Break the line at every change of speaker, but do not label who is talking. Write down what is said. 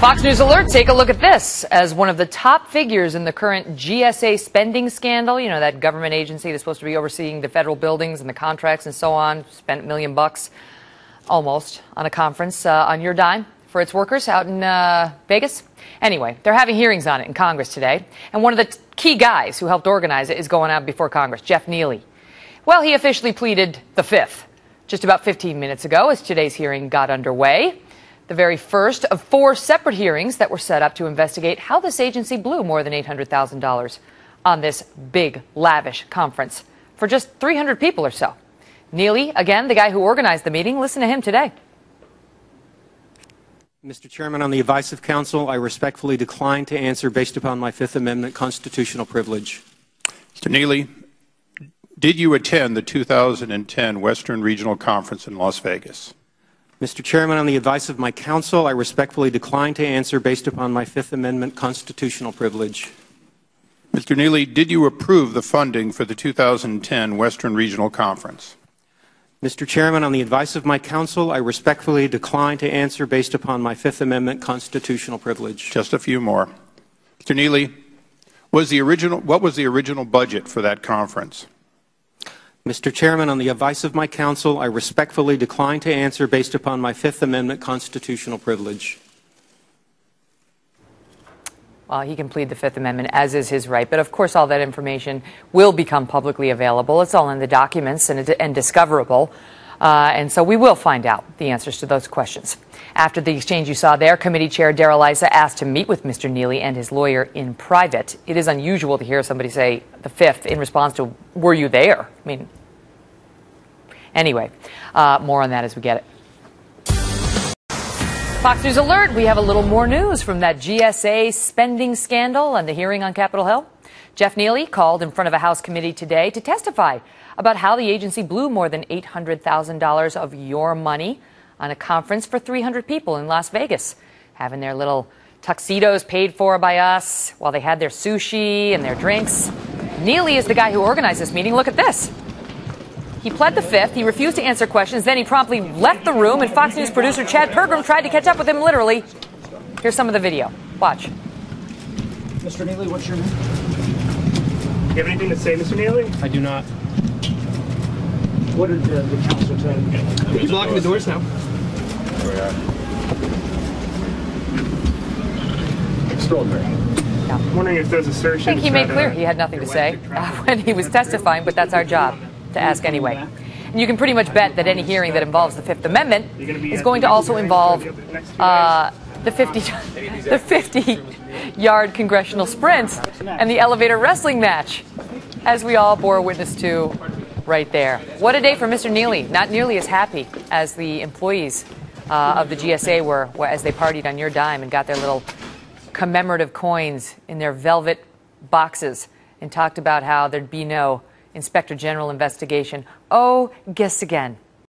Fox News Alert, take a look at this. As one of the top figures in the current GSA spending scandal, you know, that government agency that's supposed to be overseeing the federal buildings and the contracts and so on, spent $1 million almost on a conference on your dime for its workers out in Vegas. Anyway, they're having hearings on it in Congress today. And one of the key guys who helped organize it is going out before Congress, Jeff Neely. Well, he officially pleaded the fifth just about 15 minutes ago as today's hearing got underway. The very first of 4 separate hearings that were set up to investigate how this agency blew more than $800,000 on this big, lavish conference for just 300 people or so. Neely, again, the guy who organized the meeting, listen to him today.
Mr. Chairman, on the advice of counsel, I respectfully decline to answer based upon my Fifth Amendment constitutional privilege.
Mr. Neely, did you attend the 2010 Western Regional Conference in Las Vegas?
Mr. Chairman, on the advice of my counsel, I respectfully decline to answer based upon my Fifth Amendment constitutional privilege.
Mr. Neely, did you approve the funding for the 2010 Western Regional Conference?
Mr. Chairman, on the advice of my counsel, I respectfully decline to answer based upon my Fifth Amendment constitutional privilege.
Just a few more. Mr. Neely, what was the original budget for that conference?
Mr. Chairman, on the advice of my counsel, I respectfully decline to answer based upon my Fifth Amendment constitutional privilege.
Well, he can plead the Fifth Amendment, as is his right. But, of course, all that information will become publicly available. It's all in the documents and discoverable. And so we will find out the answers to those questions. After the exchange you saw there, committee chair Darrell Issa asked to meet with Mr. Neely and his lawyer in private. It is unusual to hear somebody say the fifth in response to, were you there? I mean, anyway, more on that as we get it. Fox News Alert, we have a little more news from that GSA spending scandal and the hearing on Capitol Hill. Jeff Neely called in front of a House committee today to testify about how the agency blew more than $800,000 of your money on a conference for 300 people in Las Vegas, having their little tuxedos paid for by us while they had their sushi and their drinks. Neely is the guy who organized this meeting. Look at this. He pled the fifth. He refused to answer questions. Then he promptly left the room, and Fox News producer Chad Pergram tried to catch up with him literally. Here's some of the video. Watch.
Mr. Neely, what's your name?
You have anything to say, Mr. Neely?
I do not. What did the council tell you?
He's locking the doors now.
Extraordinary.
Yeah.
I'm wondering if there's a search.
I think he made clear he had nothing to say when he was testifying, but that's our job to ask anyway. And you can pretty much bet that any hearing that involves the Fifth Amendment is going to also involve the 50-yard congressional sprint and the elevator wrestling match, as we all bore witness to right there. What a day for Mr. Neely. Not nearly as happy as the employees of the GSA were as they partied on your dime and got their little commemorative coins in their velvet boxes and talked about how there'd be no Inspector General investigation. Oh, guess again.